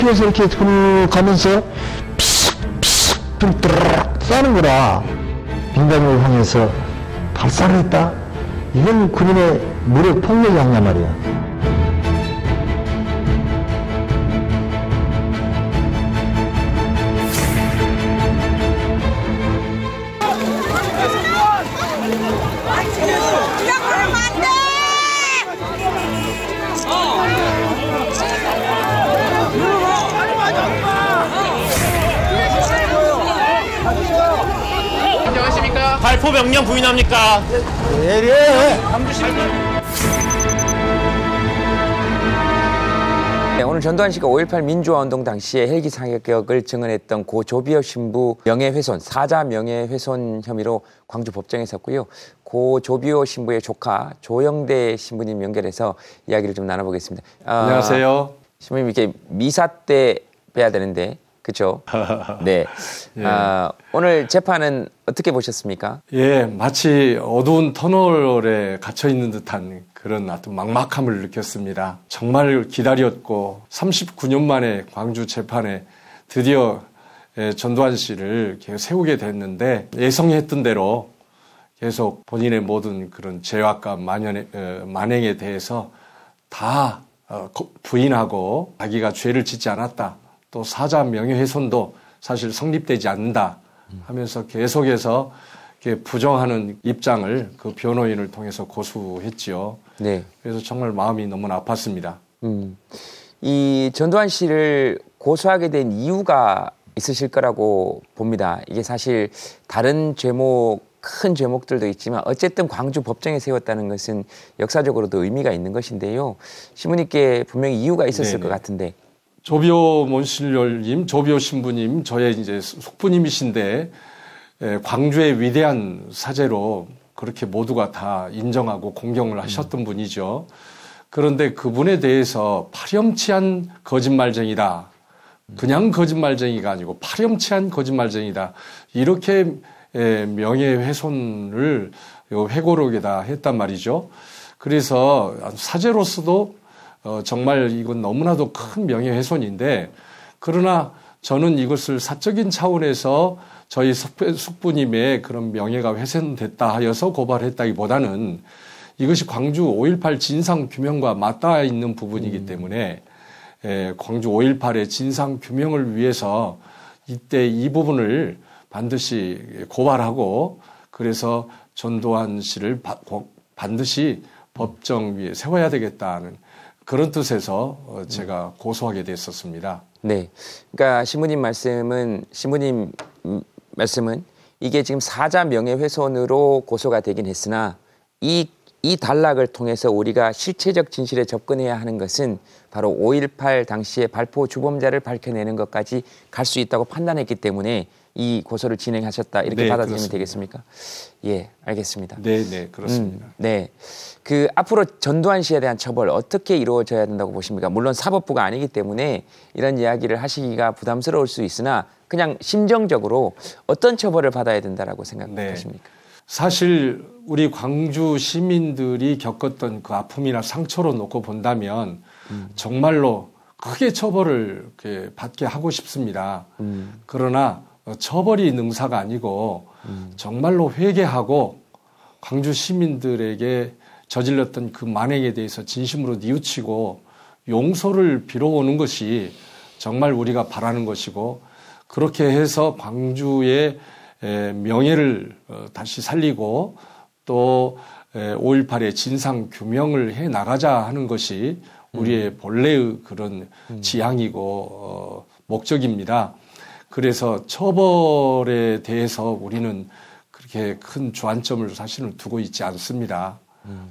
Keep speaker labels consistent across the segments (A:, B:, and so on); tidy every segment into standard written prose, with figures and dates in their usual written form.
A: 옆에서 이렇게 가면서 피식피식 좀 드르륵 쏴는 거라. 민간인을 향해서 발사를 했다? 이건 군인의 무력 폭력이 아니냐 말이야.
B: 안녕하십니까? 발포 명령 부인합니까?
C: 네, 오늘 전두환 씨가 5.18 민주화운동 당시에 헬기 사격을 증언했던 고 조비오 신부 명예훼손, 사자 명예훼손 혐의로 광주 법정에 섰고요. 고 조비오 신부의 조카 조영대 신부님 연결해서 이야기를 좀 나눠보겠습니다.
D: 안녕하세요.
C: 신부님 이렇게 미사 때 뵈야 되는데 그렇죠? 네.
D: 예.
C: 오늘 재판은 어떻게 보셨습니까?
D: 예, 마치 어두운 터널에 갇혀 있는 듯한 그런 어떤 막막함을 느꼈습니다. 정말 기다렸고 39년 만에 광주 재판에 드디어 전두환 씨를 세우게 됐는데 예상했던 대로 계속 본인의 모든 그런 죄악과 만행에 대해서 다 부인하고 자기가 죄를 짓지 않았다. 또 사자 명예훼손도 사실 성립되지 않는다 하면서 계속해서 부정하는 입장을 그 변호인을 통해서 고수했지요.
C: 네.
D: 그래서 정말 마음이 너무 아팠습니다.
C: 이 전두환 씨를 고소하게 된 이유가 있으실 거라고 봅니다. 이게 사실 다른 큰 죄목들도 있지만 어쨌든 광주 법정에 세웠다는 것은 역사적으로도 의미가 있는 것인데요. 신부님께 분명히 이유가 있었을 것 같은데.
D: 조비오 몬실님, 조비오 신부님, 저의 이제 숙부님이신데 광주의 위대한 사제로 그렇게 모두가 다 인정하고 공경을 하셨던 분이죠. 그런데 그분에 대해서 파렴치한 거짓말쟁이다. 그냥 거짓말쟁이가 아니고 파렴치한 거짓말쟁이다. 이렇게 명예훼손을 회고록에다 했단 말이죠. 그래서 사제로서도 정말 이건 너무나도 큰 명예훼손인데 그러나 저는 이것을 사적인 차원에서 저희 숙부님의 그런 명예가 훼손됐다 하여서 고발했다기보다는 이것이 광주 5.18 진상규명과 맞닿아 있는 부분이기 때문에 광주 5.18의 진상규명을 위해서 이때 이 부분을 반드시 고발하고 그래서 전두환 씨를 반드시 법정 위에 세워야 되겠다는 그런 뜻에서 제가 고소하게 됐었습니다.
C: 네. 그러니까 신부님 말씀은 이게 지금 사자 명예훼손으로 고소가 되긴 했으나 이 단락을 통해서 우리가 실체적 진실에 접근해야 하는 것은 바로 5.18 당시의 발포 주범자를 밝혀내는 것까지 갈 수 있다고 판단했기 때문에 이 고소를 진행하셨다 이렇게 받아들이면
D: 그렇습니다.
C: 되겠습니까? 예, 알겠습니다.
D: 네, 그렇습니다.
C: 네. 그 앞으로 전두환 씨에 대한 처벌 어떻게 이루어져야 된다고 보십니까? 물론 사법부가 아니기 때문에 이런 이야기를 하시기가 부담스러울 수 있으나 그냥 심정적으로 어떤 처벌을 받아야 된다라고 생각하십니까?
D: 사실 우리 광주 시민들이 겪었던 그 아픔이나 상처로 놓고 본다면 정말로 크게 처벌을 받게 하고 싶습니다. 그러나 처벌이 능사가 아니고 정말로 회개하고 광주 시민들에게 저질렀던 그 만행에 대해서 진심으로 뉘우치고 용서를 빌어오는 것이 정말 우리가 바라는 것이고 그렇게 해서 광주의 명예를 다시 살리고 또 5.18의 진상 규명을 해 나가자 하는 것이 우리의 본래의 그런 지향이고 목적입니다. 그래서 처벌에 대해서 우리는 그렇게 큰 주안점을 사실은 두고 있지 않습니다.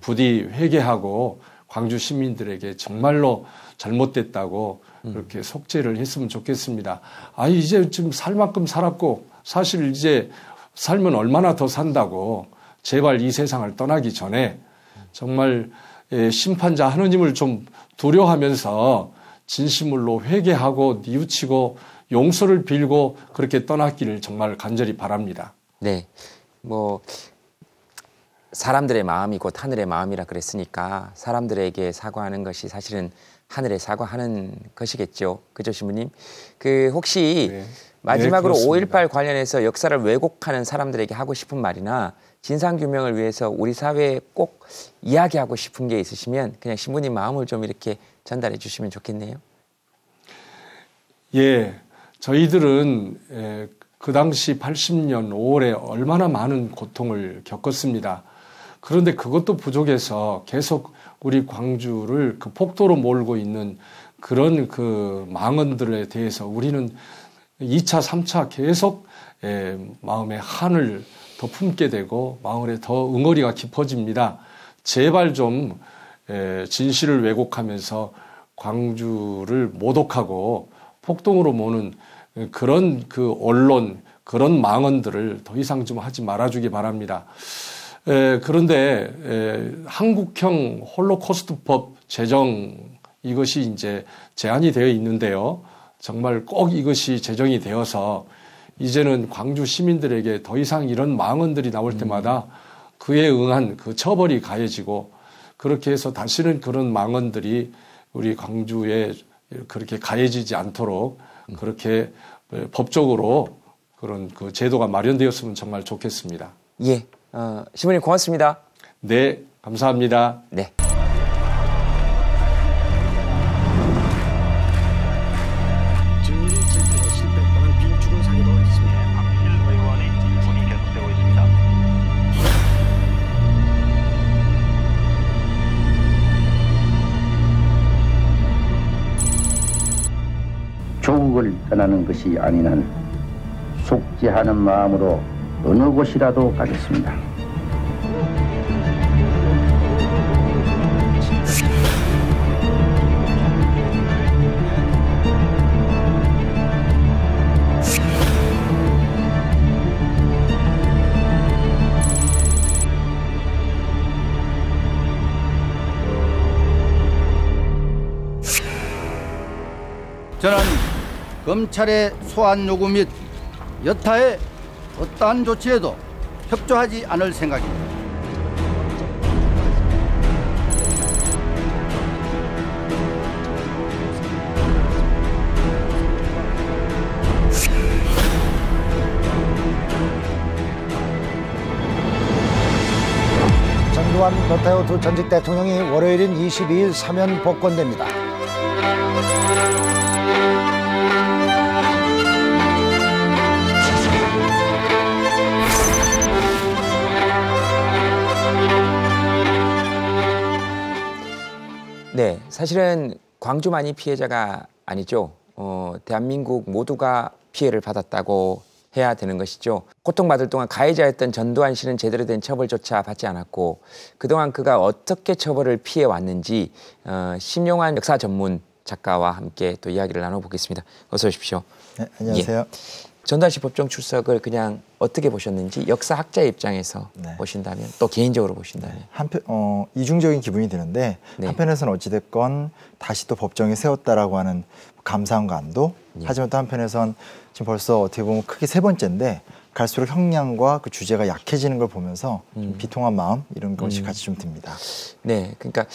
D: 부디 회개하고 광주 시민들에게 정말로 잘못됐다고 그렇게 속죄를 했으면 좋겠습니다. 이제 좀 살 만큼 살았고 사실 이제 살면 얼마나 더 산다고 제발 이 세상을 떠나기 전에 정말 심판자 하느님을 좀 두려워하면서 진심으로 회개하고 뉘우치고 용서를 빌고 그렇게 떠났기를 정말 간절히 바랍니다.
C: 네. 사람들의 마음이 곧 하늘의 마음이라 그랬으니까 사람들에게 사과하는 것이 사실은 하늘에 사과하는 것이겠죠. 그죠, 신부님? 그 혹시
D: 네.
C: 마지막으로
D: 네,
C: 5.18 관련해서 역사를 왜곡하는 사람들에게 하고 싶은 말이나 진상규명을 위해서 우리 사회에 꼭 이야기하고 싶은 게 있으시면 그냥 신부님 마음을 좀 이렇게 전달해 주시면 좋겠네요.
D: 예, 저희들은 그 당시 80년 5월에 얼마나 많은 고통을 겪었습니다. 그런데 그것도 부족해서 계속 우리 광주를 그 폭도로 몰고 있는 그런 그 망언들에 대해서 우리는 2차, 3차 계속 마음에 한을 더 품게 되고 마음에 더 응어리가 깊어집니다. 제발 좀 진실을 왜곡하면서 광주를 모독하고 폭동으로 모는 그런 그 언론, 그런 망언들을 더 이상 좀 하지 말아주기 바랍니다. 그런데 한국형 홀로코스트법 제정 이것이 이제 제안이 되어 있는데요. 정말 꼭 이것이 제정이 되어서 이제는 광주 시민들에게 더 이상 이런 망언들이 나올 때마다 그에 응한 그 처벌이 가해지고 그렇게 해서 다시는 그런 망언들이 우리 광주에 그렇게 가해지지 않도록 그렇게 법적으로 그런 그 제도가 마련되었으면 정말 좋겠습니다.
C: 예, 신부님 고맙습니다.
D: 네, 감사합니다.
C: 네.
E: 증인 실패에 실패했다는 빈죽은 사기도 했습니다.
F: 박실 의원의 질문이 계속되고 있습니다.
G: 조국을 떠나는 것이 아닌 한 속죄하는 마음으로 어느 곳이라도 가겠습니다.
H: 저는 검찰의 소환 요구 및 여타의 어떠한 조치에도 협조하지 않을 생각입니다.
E: 전두환 노태우 두 전직 대통령이 월요일인 22일 사면 복권됩니다.
C: 네, 사실은 광주만이 피해자가 아니죠. 대한민국 모두가 피해를 받았다고 해야 되는 것이죠. 고통받을 동안 가해자였던 전두환 씨는 제대로 된 처벌조차 받지 않았고 그동안 그가 어떻게 처벌을 피해왔는지 신용환 역사 전문 작가와 함께 또 이야기를 나눠보겠습니다. 어서 오십시오.
I: 네, 안녕하세요.
C: 예. 전두환 씨 법정 출석을 그냥 어떻게 보셨는지 역사학자 입장에서
I: 네.
C: 보신다면 또 개인적으로 보신다면
I: 한편 이중적인 기분이 드는데
C: 네.
I: 한편에서는 어찌됐건 다시 또 법정에 세웠다라고 하는 감사함과 안도
C: 예.
I: 하지만 또 한편에선 지금 벌써 어떻게 보면 크게 세 번째인데 갈수록 형량과 그 주제가 약해지는 걸 보면서 좀 비통한 마음 이런 것이 같이 좀 듭니다.
C: 네, 그러니까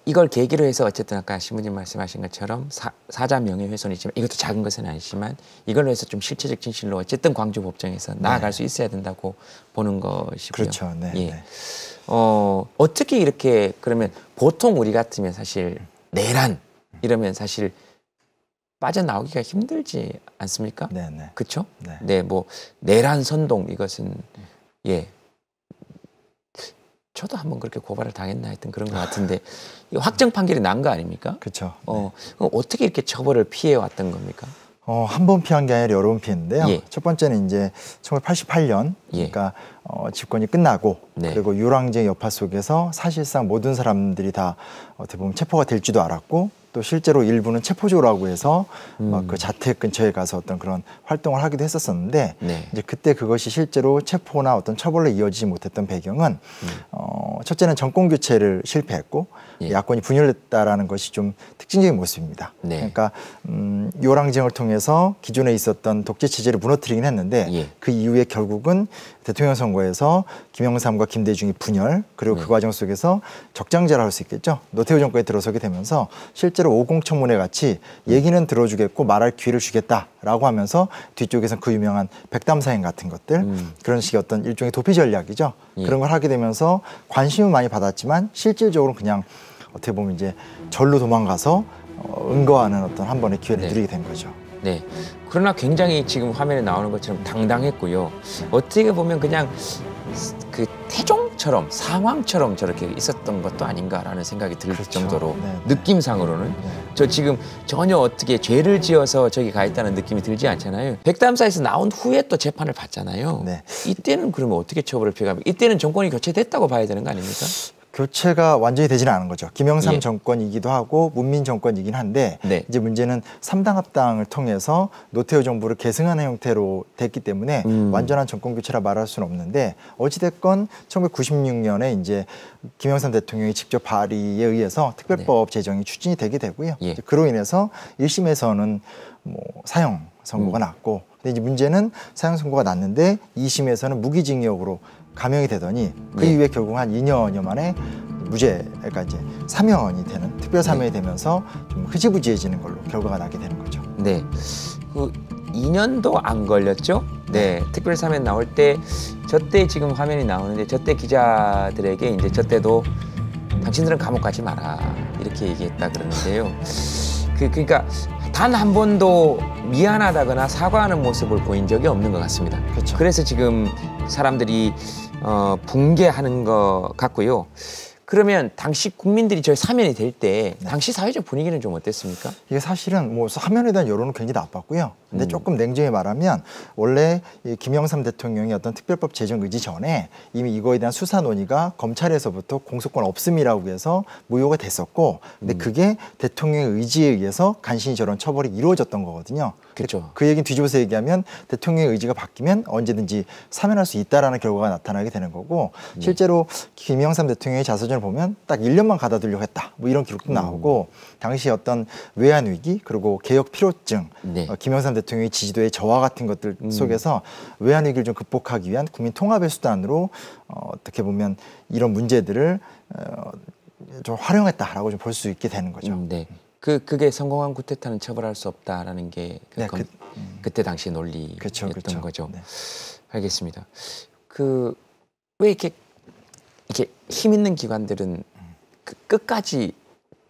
C: 이걸 계기로 해서 어쨌든 아까 신부님 말씀하신 것처럼 사자 명예훼손이지만 이것도 작은 것은 아니지만 이걸로 해서 좀 실체적 진실로 어쨌든 광주 법정에서 나아갈 수 있어야 된다고 보는 것이고요.
I: 그렇죠. 네.
C: 예.
I: 네.
C: 어떻게 이렇게 그러면 보통 우리 같으면 사실 내란 이러면 사실 빠져나오기가 힘들지 않습니까?
I: 네, 네.
C: 그렇죠?
I: 네.
C: 네, 뭐 내란 선동 이것은 예. 저도 한번 그렇게 고발을 당했나 하여튼 그런 것 같은데 확정 판결이 난 거 아닙니까?
I: 그렇죠.
C: 그럼 어떻게 이렇게 처벌을 피해 왔던 겁니까?
I: 한 번 피한 게 아니라 여러 번 피했는데요.
C: 예.
I: 첫 번째는 이제 1988년,
C: 예.
I: 그러니까 집권이 끝나고
C: 네.
I: 그리고 유랑쟁 여파 속에서 사실상 모든 사람들이 다 어떻게 보면 체포가 될지도 알았고 또 실제로 일부는 체포조라고 해서 막 그 자택 근처에 가서 어떤 그런 활동을 하기도 했었었는데
C: 네.
I: 이제 그때 그것이 실제로 체포나 어떤 처벌로 이어지지 못했던 배경은 첫째는 정권 교체를 실패했고
C: 예.
I: 야권이 분열됐다라는 것이 좀 특징적인 모습입니다.
C: 네.
I: 그러니까 요랑쟁을 통해서 기존에 있었던 독재 체제를 무너뜨리긴 했는데
C: 예.
I: 그 이후에 결국은 대통령 선거에서 김영삼과 김대중이 분열 그리고 그 과정 속에서 적장자라 할 수 있겠죠. 노태우 정권에 들어서게 되면서 실제로 오공청문회 같이 얘기는 들어주겠고 말할 기회를 주겠다라고 하면서 뒤쪽에서는 그 유명한 백담사행 같은 것들 그런 식의 어떤 일종의 도피 전략이죠. 그런 걸 하게 되면서 관심은 많이 받았지만 실질적으로 그냥 어떻게 보면 이제 절로 도망가서 응거하는 어떤 한 번의 기회를 누리게 된 거죠.
C: 네. 그러나 굉장히 지금 화면에 나오는 것처럼 당당했고요. 어떻게 보면 그냥 그 태종처럼 상황처럼 저렇게 있었던 것도 아닌가라는 생각이 들 정도로 느낌상으로는 저 지금 전혀 어떻게 죄를 지어서 저기 가 있다는 느낌이 들지 않잖아요. 백담사에서 나온 후에 또 재판을 받잖아요. 이때는 그러면 어떻게 처벌을 피해가면 이때는 정권이 교체됐다고 봐야 되는 거 아닙니까?
I: 교체가 완전히 되지는 않은 거죠. 김영삼 정권이기도 하고 문민 정권이긴 한데 이제 문제는 3당 합당을 통해서 노태우 정부를 계승하는 형태로 됐기 때문에 완전한 정권 교체라 말할 수는 없는데 어찌됐건 1996년에 이제 김영삼 대통령이 직접 발의에 의해서 특별법 제정이 추진이 되게 되고요. 그로 인해서 1심에서는 뭐 사형 선고가 났고 근데 이제 문제는 사형 선고가 났는데 2심에서는 무기징역으로 감형이 되더니 그 이후에 결국 한 2년여 만에 무죄, 그러니까 이제 사면이 되는 특별 사면이 되면서 좀 흐지부지해지는 걸로 결과가 나게 되는 거죠.
C: 네, 그 2년도 안 걸렸죠. 네, 특별 사면 나올 때 저때 지금 화면이 나오는데 저때 기자들에게 이제 저때도 당신들은 감옥 가지 마라 이렇게 얘기했다 그러는데요. 그러니까 단 한 번도 미안하다거나 사과하는 모습을 보인 적이 없는 것 같습니다.
I: 그렇죠.
C: 그래서 지금 사람들이 붕괴하는 것 같고요. 그러면 당시 국민들이 저희 사면이 될 때 당시 사회적 분위기는 좀 어땠습니까?
I: 이게 사실은 뭐 사면에 대한 여론은 굉장히 나빴고요. 근데 조금 냉정히 말하면 원래 이 김영삼 대통령이 어떤 특별법 제정 의지 전에 이미 이거에 대한 수사 논의가 검찰에서부터 공소권 없음이라고 해서 무효가 됐었고 근데 그게 대통령의 의지에 의해서 간신히 저런 처벌이 이루어졌던 거거든요.
C: 그렇죠.
I: 그 얘기는 뒤집어서 얘기하면 대통령의 의지가 바뀌면 언제든지 사면할 수 있다라는 결과가 나타나게 되는 거고 실제로 김영삼 대통령의 자서전을 보면 딱 1년만 가다두려고 했다. 뭐 이런 기록도 나오고 당시 어떤 외환 위기 그리고 개혁 필요증 김영삼 대통령의 지지도의 저하 같은 것들 속에서 외환 위기를 좀 극복하기 위한 국민 통합의 수단으로 어떻게 보면 이런 문제들을 좀 활용했다라고 좀 볼 수 있게 되는 거죠.
C: 네. 그게 성공한 쿠데타는 처벌할 수 없다라는 게 그때 당시 논리였던 거죠. 네. 알겠습니다. 왜 이렇게 힘 있는 기관들은 끝까지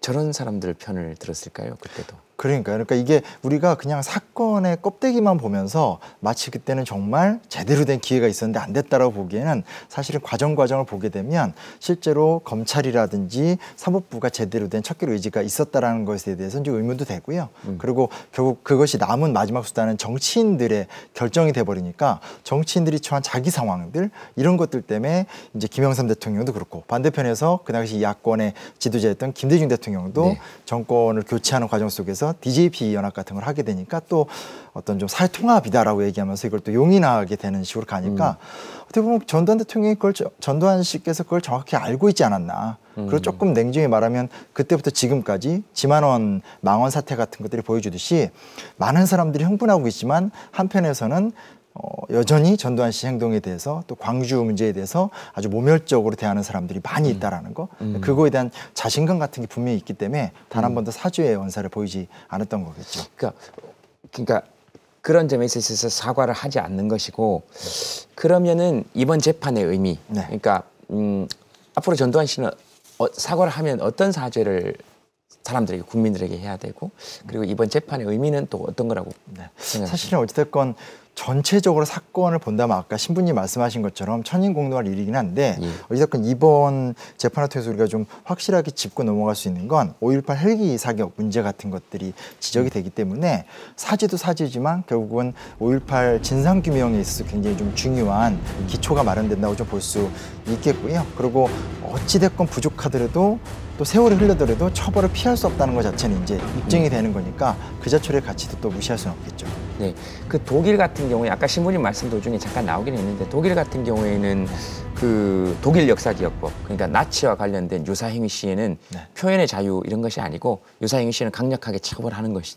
C: 저런 사람들 편을 들었을까요? 그때도.
I: 그러니까 이게 우리가 그냥 사건의 껍데기만 보면서 마치 그때는 정말 제대로 된 기회가 있었는데 안 됐다라고 보기에는 사실은 과정을 보게 되면 실제로 검찰이라든지 사법부가 제대로 된 척결 의지가 있었다라는 것에 대해서는 좀 의문도 되고요. 그리고 결국 그것이 남은 마지막 수단은 정치인들의 결정이 돼버리니까 정치인들이 처한 자기 상황들 이런 것들 때문에 이제 김영삼 대통령도 그렇고 반대편에서 그 당시 야권의 지도자였던 김대중 대통령도 정권을 교체하는 과정 속에서 DJP 연합 같은 걸 하게 되니까 또 어떤 좀 사회통합이다라고 얘기하면서 이걸 또 용인하게 되는 식으로 가니까 어떻게 보면 전두환 대통령이 전두환 씨께서 그걸 정확히 알고 있지 않았나. 그리고 조금 냉정히 말하면 그때부터 지금까지 지만원 망원 사태 같은 것들이 보여주듯이 많은 사람들이 흥분하고 있지만 한편에서는 여전히 전두환 씨 행동에 대해서 또 광주 문제에 대해서 아주 모멸적으로 대하는 사람들이 많이 있다라는 거 그거에 대한 자신감 같은 게 분명히 있기 때문에 단 한 번도 사죄의 언사를 보이지 않았던 거겠죠.
C: 그러니까 그런 점에 있어서 사과를 하지 않는 것이고 그러면은 이번 재판의 의미 그러니까 앞으로 전두환 씨는 사과를 하면 어떤 사죄를 사람들에게 국민들에게 해야 되고 그리고 이번 재판의 의미는 또 어떤 거라고 생각하십니까?
I: 사실은 어찌됐건 전체적으로 사건을 본다면 아까 신부님 말씀하신 것처럼 천인공노할 일이긴 한데 어찌됐건 이번 재판을 통해서 우리가 좀 확실하게 짚고 넘어갈 수 있는 건 5.18 헬기 사격 문제 같은 것들이 지적이 되기 때문에 사죄도 사죄지만 결국은 5.18 진상규명에 있어서 굉장히 좀 중요한 기초가 마련된다고 좀 볼 수 있겠고요. 그리고 어찌됐건 부족하더라도 또 세월이 흘러더라도 처벌을 피할 수 없다는 것 자체는 이제 입증이 되는 거니까 그 자체의 가치도 또 무시할 수는 없겠죠.
C: 네, 그 독일 같은 경우에 아까 신부님 말씀 도중에 잠깐 나오긴 했는데 독일 같은 경우에는 그 독일 역사기억법 그러니까 나치와 관련된 유사행위 시에는 표현의 자유 이런 것이 아니고 유사행위 시에는 강력하게 처벌하는 것이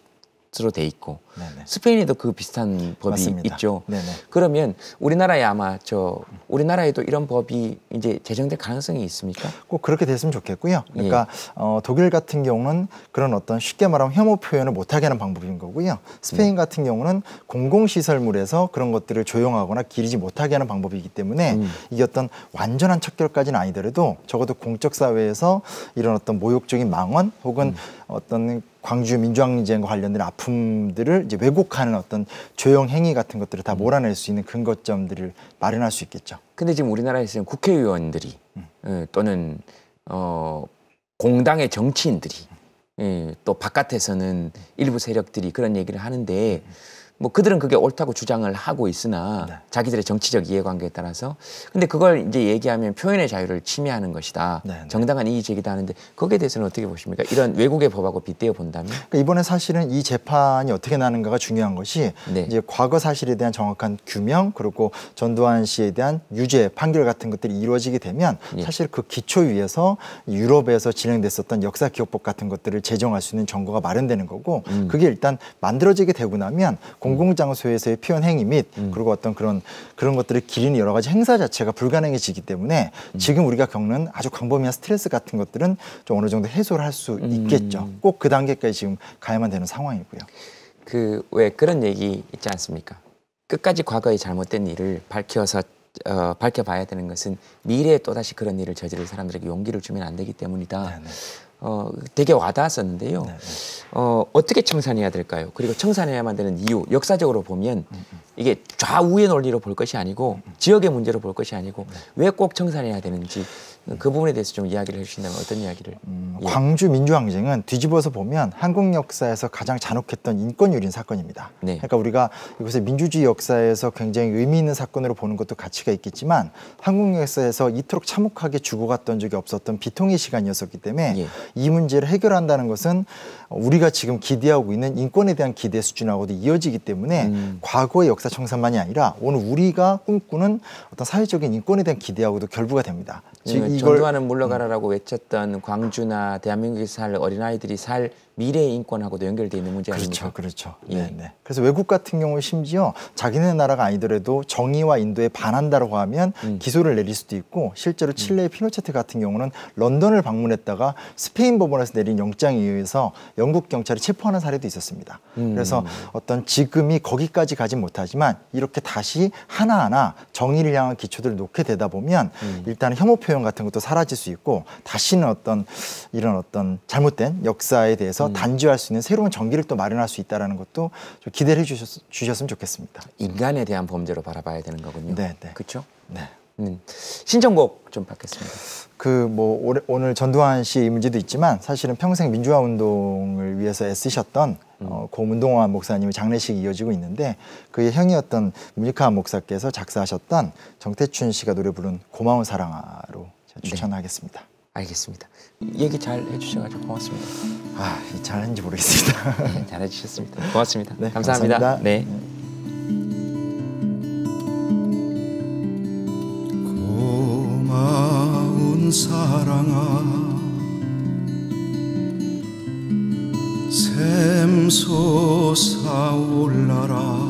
C: 것으로 돼 있고
I: 네네.
C: 스페인에도 그 비슷한 법이
I: 맞습니다.
C: 있죠.
I: 네네.
C: 그러면 우리나라에 아마 우리나라에도 이런 법이 이제 제정될 가능성이 있습니까?
I: 꼭 그렇게 됐으면 좋겠고요. 그러니까 독일 같은 경우는 그런 어떤 쉽게 말하면 혐오 표현을 못하게 하는 방법인 거고요. 스페인 같은 경우는 공공시설물에서 그런 것들을 조용하거나 기리지 못하게 하는 방법이기 때문에 이게 어떤 완전한 척결까지는 아니더라도 적어도 공적 사회에서 이런 어떤 모욕적인 망언 혹은 어떤 광주 민주항쟁과 관련된 아픔들을 이제 왜곡하는 어떤 조형 행위 같은 것들을 다 몰아낼 수 있는 근거점들을 마련할 수 있겠죠.
C: 근데 지금 우리나라에서는 국회의원들이 또는 공당의 정치인들이 또 바깥에서는 일부 세력들이 그런 얘기를 하는데 뭐 그들은 그게 옳다고 주장을 하고 있으나
I: 네.
C: 자기들의 정치적 이해관계에 따라서 근데 그걸 이제 얘기하면 표현의 자유를 침해하는 것이다.
I: 네, 네.
C: 정당한 이의 제기다 하는데 거기에 대해서는 어떻게 보십니까? 이런 외국의 법하고 빗대어 본다면?
I: 그러니까 이번에 사실은 이 재판이 어떻게 나는가가 중요한 것이
C: 네.
I: 이제 과거 사실에 대한 정확한 규명 그리고 전두환 씨에 대한 유죄 판결 같은 것들이 이루어지게 되면
C: 예.
I: 사실 그 기초 위에서 유럽에서 진행됐었던 역사 기억법 같은 것들을 제정할 수 있는 정보가 마련되는 거고 그게 일단 만들어지게 되고 나면 공공장소에서의 표현 행위 및 그리고 어떤 그런 것들을 기리는 여러 가지 행사 자체가 불가능해지기 때문에 지금 우리가 겪는 아주 광범위한 스트레스 같은 것들은 좀 어느 정도 해소를 할 수 있겠죠. 꼭 그 단계까지 지금 가야만 되는 상황이고요.
C: 그 왜 그런 얘기 있지 않습니까? 끝까지 과거의 잘못된 일을 밝혀봐야 되는 것은 미래에 또다시 그런 일을 저지를 사람들에게 용기를 주면 안 되기 때문이다.
I: 네네.
C: 되게 와닿았었는데요.
I: 네네.
C: 어떻게 청산해야 될까요? 그리고 청산해야만 되는 이유, 역사적으로 보면 이게 좌우의 논리로 볼 것이 아니고 지역의 문제로 볼 것이 아니고 왜 꼭 청산해야 되는지 그 부분에 대해서 좀 이야기를 해주신다면 어떤 이야기를? 예.
I: 광주 민주항쟁은 뒤집어서 보면 한국 역사에서 가장 잔혹했던 인권유린 사건입니다.
C: 네.
I: 그러니까 우리가 이것을 민주주의 역사에서 굉장히 의미 있는 사건으로 보는 것도 가치가 있겠지만 한국 역사에서 이토록 참혹하게 죽어갔던 적이 없었던 비통의 시간이었었기 때문에
C: 예.
I: 이 문제를 해결한다는 것은 우리가 지금 기대하고 있는 인권에 대한 기대 수준하고도 이어지기 때문에 과거의 역사 청산만이 아니라 오늘 우리가 꿈꾸는 어떤 사회적인 인권에 대한 기대하고도 결부가 됩니다.
C: 즉 전두환은 물러가라라고 외쳤던 광주나 대한민국에서 살 어린아이들이 살 미래의 인권하고도 연결되어 있는 문제 아닙니까?
I: 그렇죠.
C: 예.
I: 네, 네. 그래서 외국 같은 경우 심지어 자기네 나라가 아니더라도 정의와 인도에 반한다라고 하면 기소를 내릴 수도 있고 실제로 칠레의 피노체트 같은 경우는 런던을 방문했다가 스페인 법원에서 내린 영장에 의해서 영국 경찰이 체포하는 사례도 있었습니다. 그래서 어떤 지금이 거기까지 가진 못하지만 이렇게 다시 하나하나 정의를 향한 기초들을 놓게 되다 보면 일단 혐오 표현 같은 것도 사라질 수 있고 다시는 이런 어떤 잘못된 역사에 대해서 단죄할 수 있는 새로운 전기를 또 마련할 수 있다는 것도 좀 기대를 해주셨으면 좋겠습니다.
C: 인간에 대한 범죄로 바라봐야 되는 거군요.
I: 네, 네.
C: 그렇죠?
I: 네.
C: 신청곡 좀 받겠습니다.
I: 오늘 전두환 씨의 이 문제도 있지만 사실은 평생 민주화 운동을 위해서 애쓰셨던 고 문동환 목사님의 장례식이 이어지고 있는데 그의 형이었던 문익환 목사께서 작사하셨던 정태춘 씨가 노래 부른 고마운 사랑아로 추천하겠습니다.
C: 네. 알겠습니다. 얘기 잘 해주셔가지고 고맙습니다.
I: 잘했는지 모르겠습니다.
C: 네, 잘 해주셨습니다. 고맙습니다.
I: 네,
C: 감사합니다.
I: 감사합니다.
C: 네.
J: 고마운 사랑아 샘솟아 올라라